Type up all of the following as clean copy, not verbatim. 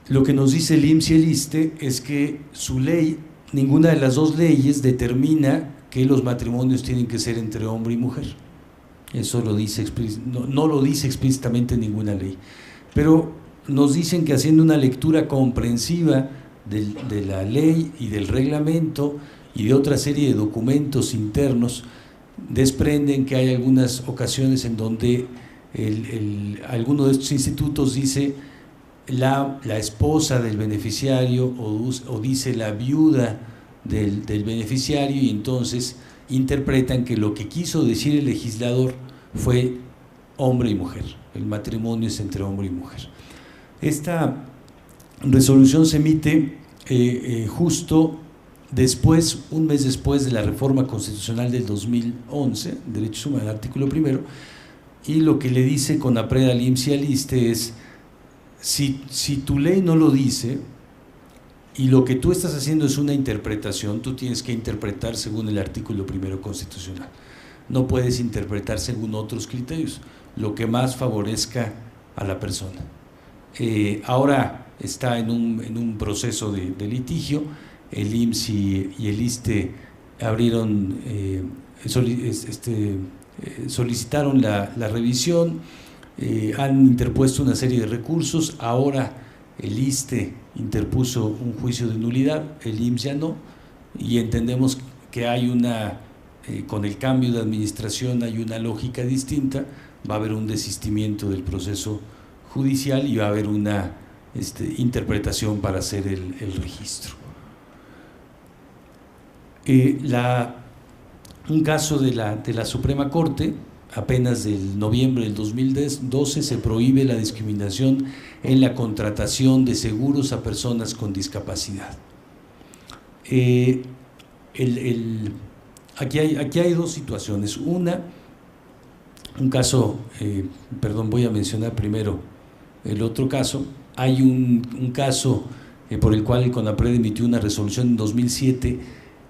lo que nos dice el IMSS y el ISSSTE es que su ley, ninguna de las dos leyes determina que los matrimonios tienen que ser entre hombre y mujer. Eso lo dice, no lo dice explícitamente ninguna ley. Pero nos dicen que haciendo una lectura comprensiva de la ley y del reglamento y de otra serie de documentos internos, desprenden que hay algunas ocasiones en donde alguno de estos institutos dice la esposa del beneficiario o dice la viuda del beneficiario, y entonces interpretan que lo que quiso decir el legislador fue hombre y mujer, el matrimonio es entre hombre y mujer. Esta resolución se emite justo después, un mes después de la reforma constitucional del 2011, derecho humano, el artículo primero, y lo que le dice CONAPRED al IMSS y al ISSSTE es: si tu ley no lo dice y lo que tú estás haciendo es una interpretación, tú tienes que interpretar según el artículo primero constitucional. No puedes interpretar según otros criterios, lo que más favorezca a la persona. Ahora está en un proceso de litigio. El IMSS y el ISSSTE abrieron, solicitaron la revisión, han interpuesto una serie de recursos. Ahora el ISSSTE interpuso un juicio de nulidad, el IMSS ya no, y entendemos que hay con el cambio de administración hay una lógica distinta. Va a haber un desistimiento del proceso judicial y va a haber una interpretación para hacer el registro. Un caso de la Suprema Corte, apenas del noviembre del 2012, se prohíbe la discriminación en la contratación de seguros a personas con discapacidad. Aquí hay dos situaciones. Un caso, voy a mencionar primero el otro caso. Hay un caso por el cual el CONAPRED emitió una resolución en 2007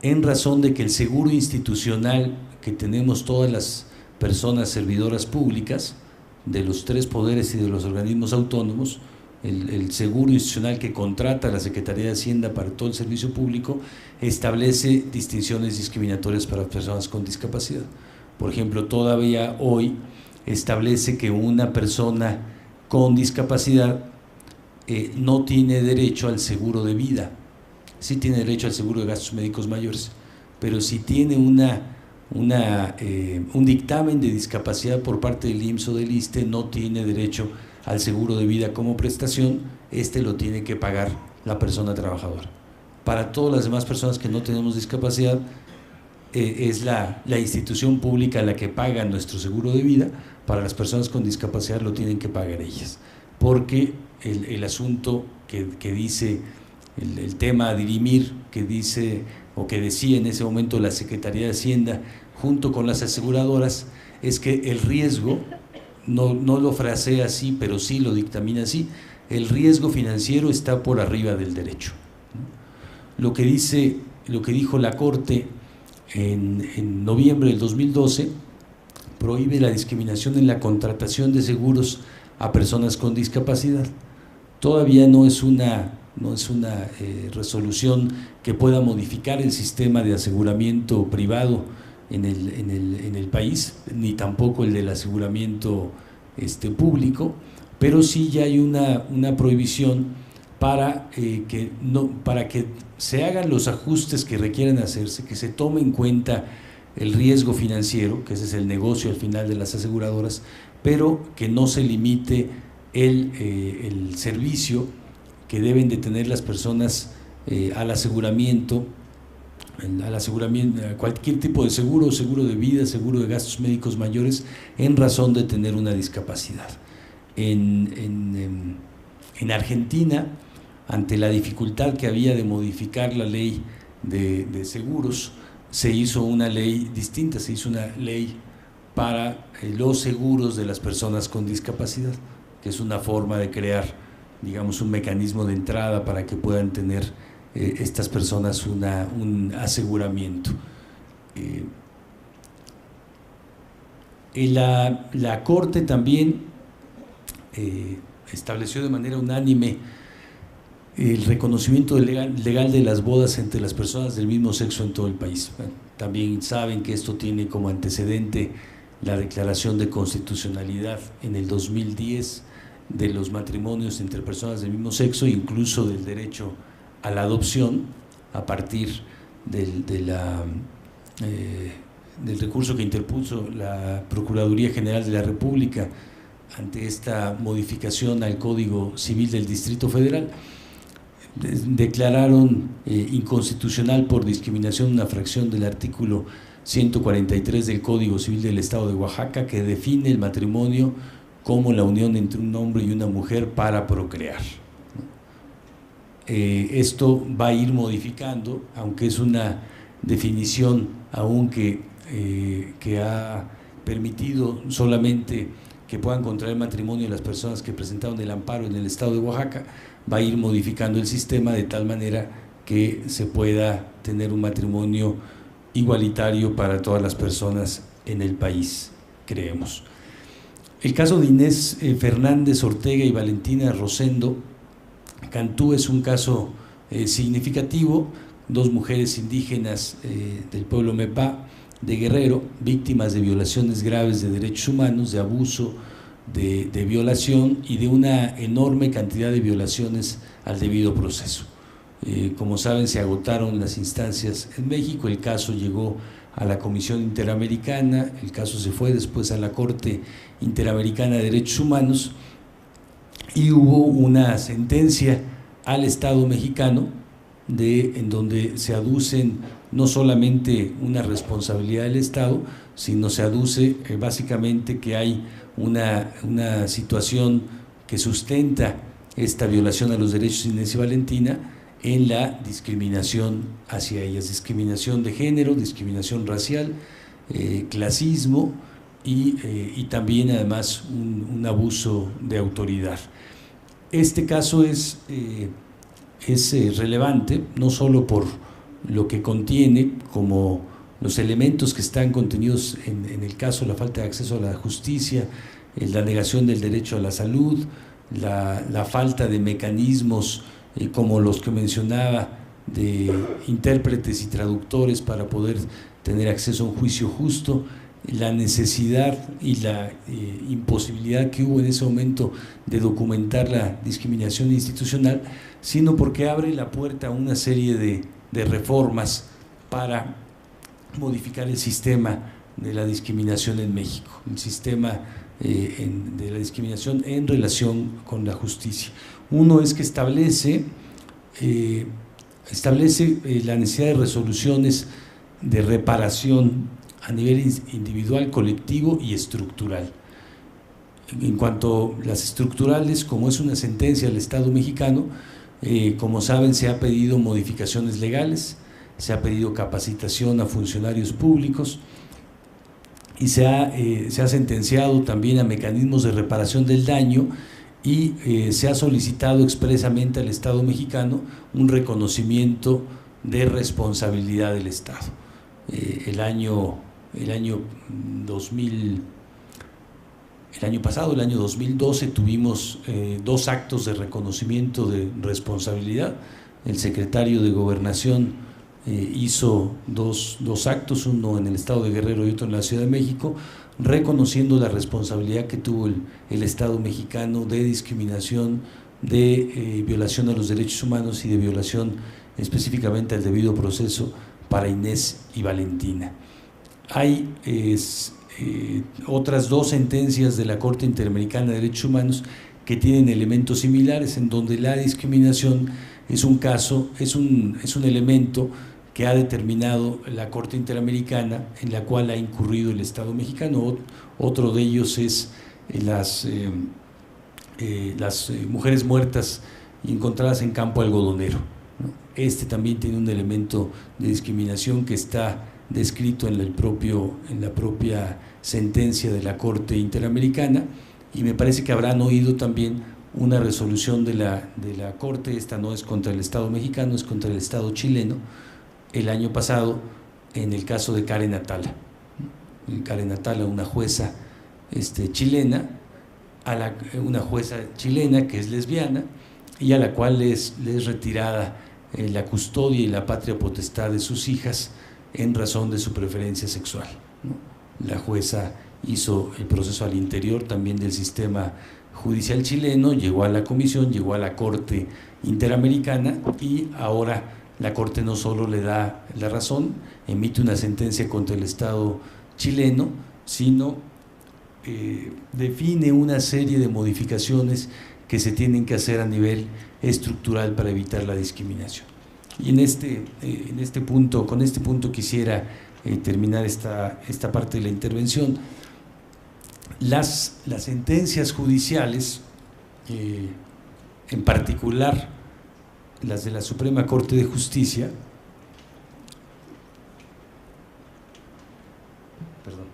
en razón de que el seguro institucional que tenemos todas las personas servidoras públicas de los tres poderes y de los organismos autónomos, el seguro institucional que contrata la Secretaría de Hacienda para todo el servicio público, establece distinciones discriminatorias para personas con discapacidad. Por ejemplo, todavía hoy establece que una persona con discapacidad no tiene derecho al seguro de vida. Sí tiene derecho al seguro de gastos médicos mayores, pero si tiene un dictamen de discapacidad por parte del IMSS o del ISSSTE, no tiene derecho al seguro de vida como prestación. Lo tiene que pagar la persona trabajadora. Para todas las demás personas que no tenemos discapacidad, es la institución pública la que paga nuestro seguro de vida. Para las personas con discapacidad lo tienen que pagar ellas, porque el asunto que dice, el tema a dirimir que dice o que decía en ese momento la Secretaría de Hacienda junto con las aseguradoras, es que el riesgo, no lo frasea así, pero sí lo dictamina así, el riesgo financiero está por arriba del derecho. Lo que dijo la Corte en noviembre del 2012 prohíbe la discriminación en la contratación de seguros a personas con discapacidad. Todavía no es una resolución que pueda modificar el sistema de aseguramiento privado en el país, ni tampoco el del aseguramiento público, pero sí ya hay una prohibición para que se hagan los ajustes que requieran hacerse, que se tome en cuenta el riesgo financiero, que ese es el negocio al final de las aseguradoras, pero que no se limite el servicio que deben de tener las personas al aseguramiento, cualquier tipo de seguro de vida, seguro de gastos médicos mayores, en razón de tener una discapacidad. En Argentina, ante la dificultad que había de modificar la ley de seguros, se hizo una ley distinta, se hizo una ley para los seguros de las personas con discapacidad, que es una forma de crear, digamos, un mecanismo de entrada para que puedan tener estas personas un aseguramiento. La Corte también estableció de manera unánime el reconocimiento legal de las bodas entre las personas del mismo sexo en todo el país. Bueno, también saben que esto tiene como antecedente la declaración de constitucionalidad en el 2010 de los matrimonios entre personas del mismo sexo, incluso del derecho a la adopción, a partir del recurso que interpuso la Procuraduría General de la República ante esta modificación al Código Civil del Distrito Federal. Declararon inconstitucional por discriminación una fracción del artículo 143 del Código Civil del Estado de Oaxaca, que define el matrimonio como la unión entre un hombre y una mujer para procrear. Esto va a ir modificando, aunque es una definición aún que ha permitido solamente que puedan contraer matrimonio las personas que presentaron el amparo en el Estado de Oaxaca, va a ir modificando el sistema de tal manera que se pueda tener un matrimonio igualitario para todas las personas en el país, creemos. El caso de Inés Fernández Ortega y Valentina Rosendo Cantú es un caso significativo, dos mujeres indígenas del pueblo Mepá de Guerrero, víctimas de violaciones graves de derechos humanos, de abuso, de violación y de una enorme cantidad de violaciones al debido proceso. Como saben, se agotaron las instancias en México, el caso llegó a la Comisión Interamericana, el caso se fue después a la Corte Interamericana de Derechos Humanos y hubo una sentencia al Estado mexicano en donde se aducen no solamente una responsabilidad del Estado, sino se aduce básicamente que hay una situación que sustenta esta violación a los derechos de Inés y Valentina en la discriminación hacia ellas, discriminación de género, discriminación racial, clasismo y también además un abuso de autoridad. Este caso es relevante no solo por lo que contiene, como los elementos que están contenidos en el caso, la falta de acceso a la justicia, la negación del derecho a la salud, la falta de mecanismos como los que mencionaba, de intérpretes y traductores para poder tener acceso a un juicio justo, la necesidad y la imposibilidad que hubo en ese momento de documentar la discriminación institucional, sino porque abre la puerta a una serie de reformas para modificar el sistema de la discriminación en México, el sistema de la discriminación en relación con la justicia. Uno es que establece la necesidad de resoluciones de reparación a nivel individual, colectivo y estructural. En cuanto a las estructurales, como es una sentencia del Estado mexicano, como saben, se ha pedido modificaciones legales, se ha pedido capacitación a funcionarios públicos y se ha sentenciado también a mecanismos de reparación del daño y se ha solicitado expresamente al Estado mexicano un reconocimiento de responsabilidad del Estado. El año pasado, el año 2012, tuvimos dos actos de reconocimiento de responsabilidad. El secretario de Gobernación hizo dos actos, uno en el estado de Guerrero y otro en la Ciudad de México, reconociendo la responsabilidad que tuvo el Estado mexicano de discriminación, de violación a los derechos humanos y de violación específicamente al debido proceso para Inés y Valentina. Hay otras dos sentencias de la Corte Interamericana de Derechos Humanos que tienen elementos similares, en donde la discriminación es un elemento que ha determinado la Corte Interamericana, en la cual ha incurrido el Estado mexicano. Otro de ellos es las mujeres muertas y encontradas en campo algodonero, ¿no? Este también tiene un elemento de discriminación que está descrito en la propia sentencia de la Corte Interamericana, y me parece que habrán oído también una resolución de la Corte. Esta no es contra el Estado mexicano, es contra el Estado chileno, el año pasado, en el caso de Karen Atala. Karen Atala, una jueza chilena, una jueza chilena que es lesbiana, y a la cual le es retirada la custodia y la patria potestad de sus hijas en razón de su preferencia sexual, ¿no? La jueza hizo el proceso al interior también del sistema judicial chileno, llegó a la comisión, llegó a la Corte Interamericana y ahora la Corte no solo le da la razón, emite una sentencia contra el Estado chileno, sino define una serie de modificaciones que se tienen que hacer a nivel estructural para evitar la discriminación. Y en este punto, con este punto quisiera terminar esta parte de la intervención. Las sentencias judiciales, en particular las de la Suprema Corte de Justicia, perdón,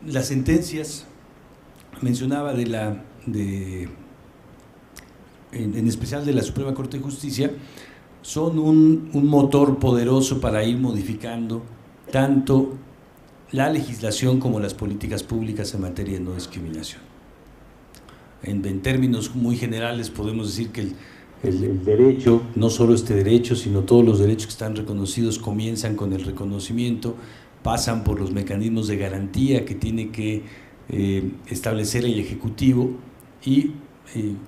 las sentencias, mencionaba en especial de la Suprema Corte de Justicia, son un motor poderoso para ir modificando tanto la legislación como las políticas públicas en materia de no discriminación. En términos muy generales podemos decir que el derecho, no solo este derecho, sino todos los derechos que están reconocidos comienzan con el reconocimiento, pasan por los mecanismos de garantía que tiene que establecer el Ejecutivo y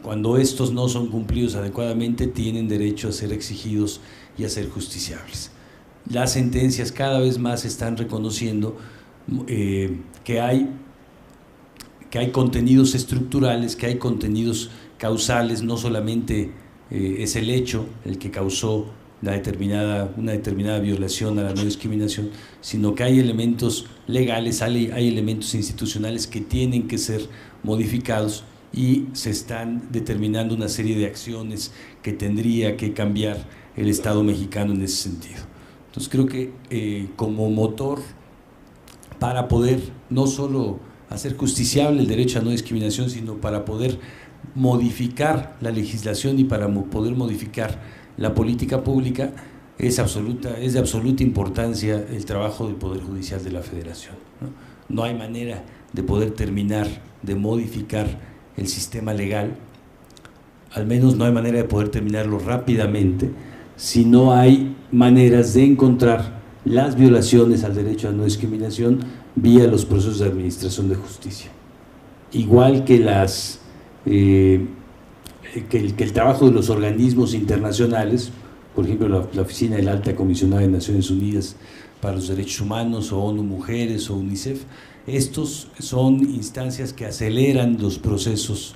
cuando estos no son cumplidos adecuadamente tienen derecho a ser exigidos y a ser justiciables. Las sentencias cada vez más están reconociendo que hay contenidos estructurales, que hay contenidos causales, no solamente es el hecho el que causó una determinada violación a la no discriminación, sino que hay elementos legales, hay elementos institucionales que tienen que ser modificados y se están determinando una serie de acciones que tendría que cambiar el Estado mexicano en ese sentido. Entonces creo que como motor para poder no solo hacer justiciable el derecho a no discriminación, sino para poder modificar la legislación y para poder modificar la política pública, es de absoluta importancia el trabajo del Poder Judicial de la Federación, ¿no? No hay manera de poder terminar de modificar el sistema legal, al menos no hay manera de poder terminarlo rápidamente, si no hay maneras de encontrar las violaciones al derecho a no discriminación vía los procesos de administración de justicia. Igual que el trabajo de los organismos internacionales, por ejemplo la Oficina de la Alta Comisionada de Naciones Unidas para los Derechos Humanos o ONU Mujeres o UNICEF, estos son instancias que aceleran los procesos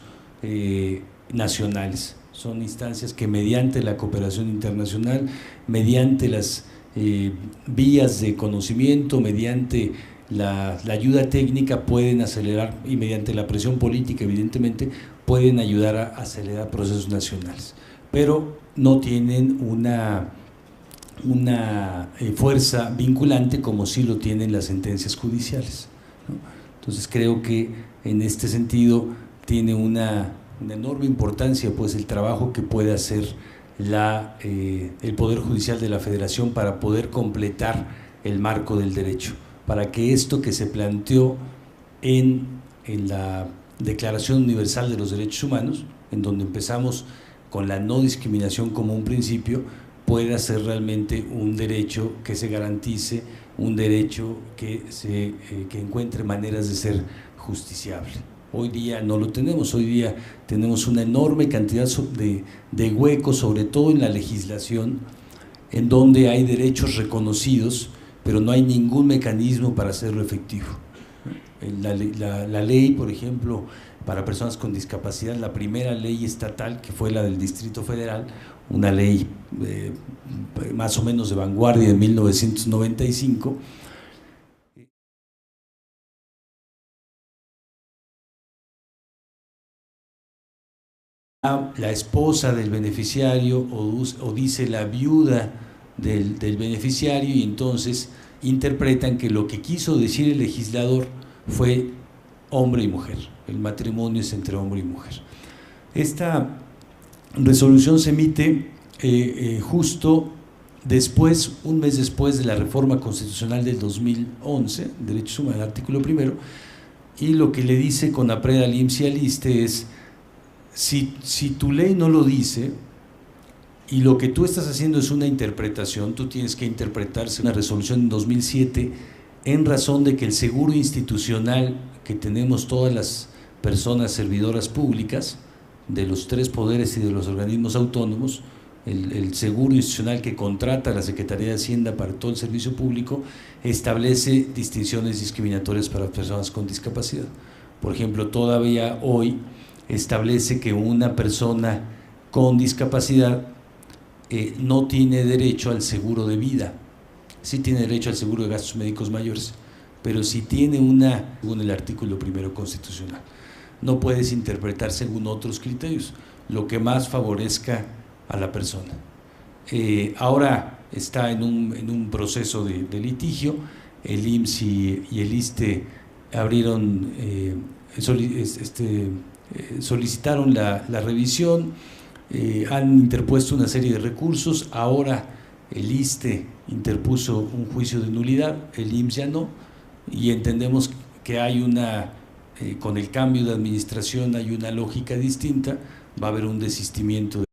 nacionales, son instancias que mediante la cooperación internacional, mediante las vías de conocimiento, mediante la ayuda técnica pueden acelerar y mediante la presión política evidentemente pueden ayudar a acelerar procesos nacionales, pero no tienen una fuerza vinculante como sí lo tienen las sentencias judiciales, ¿no? Entonces creo que en este sentido tiene una enorme importancia pues el trabajo que puede hacer el Poder Judicial de la Federación para poder completar el marco del derecho, para que esto que se planteó en la Declaración Universal de los Derechos Humanos, en donde empezamos con la no discriminación como un principio, pueda ser realmente un derecho que se garantice, un derecho que encuentre maneras de ser justiciable. Hoy día no lo tenemos, hoy día tenemos una enorme cantidad de huecos, sobre todo en la legislación, en donde hay derechos reconocidos, pero no hay ningún mecanismo para hacerlo efectivo. La ley, por ejemplo, para personas con discapacidad, la primera ley estatal, que fue la del Distrito Federal, una ley más o menos de vanguardia de 1995, la esposa del beneficiario o dice la viuda del beneficiario, y entonces interpretan que lo que quiso decir el legislador fue hombre y mujer, el matrimonio es entre hombre y mujer. Esta resolución se emite justo después, un mes después de la reforma constitucional del 2011, derechos humanos, el artículo primero, y lo que le dice CONAPRED al IMSS y al ISSSTE es: si tu ley no lo dice y lo que tú estás haciendo es una interpretación, tú tienes que interpretarse una resolución en 2007 en razón de que el seguro institucional que tenemos todas las personas servidoras públicas de los tres poderes y de los organismos autónomos, el seguro institucional que contrata la Secretaría de Hacienda para todo el servicio público, establece distinciones discriminatorias para personas con discapacidad. Por ejemplo, todavía hoy establece que una persona con discapacidad no tiene derecho al seguro de vida. Sí tiene derecho al seguro de gastos médicos mayores, pero si tiene según el artículo primero constitucional, no puedes interpretar según otros criterios, lo que más favorezca a la persona. Ahora está en un proceso de litigio. El IMSS y el ISSSTE abrieron, solicitaron la revisión, han interpuesto una serie de recursos. Ahora el ISSSTE interpuso un juicio de nulidad, el IMSS ya no, y entendemos que hay con el cambio de administración hay una lógica distinta, va a haber un desistimiento.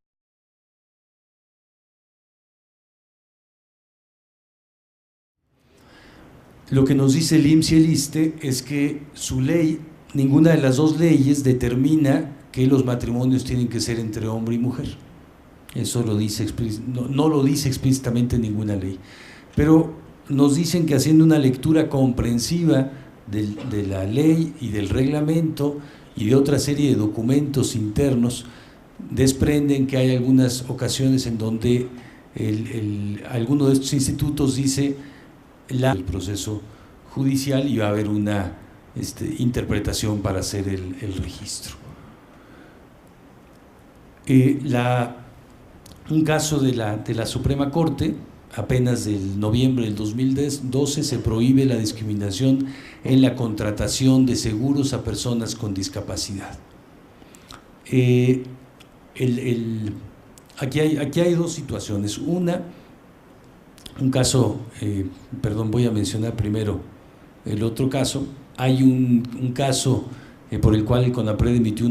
Lo que nos dice el IMSS y el ISSSTE es que su ley, ninguna de las dos leyes determina que los matrimonios tienen que ser entre hombre y mujer. Eso lo dice, no lo dice explícitamente ninguna ley, pero nos dicen que haciendo una lectura comprensiva de la ley y del reglamento y de otra serie de documentos internos, desprenden que hay algunas ocasiones en donde alguno de estos institutos dice el proceso judicial y va a haber una interpretación para hacer el registro. Un caso de la Suprema Corte, apenas del noviembre del 2012, se prohíbe la discriminación en la contratación de seguros a personas con discapacidad. Aquí hay dos situaciones. Un caso, voy a mencionar primero el otro caso. Hay un caso por el cual el CONAPRED emitió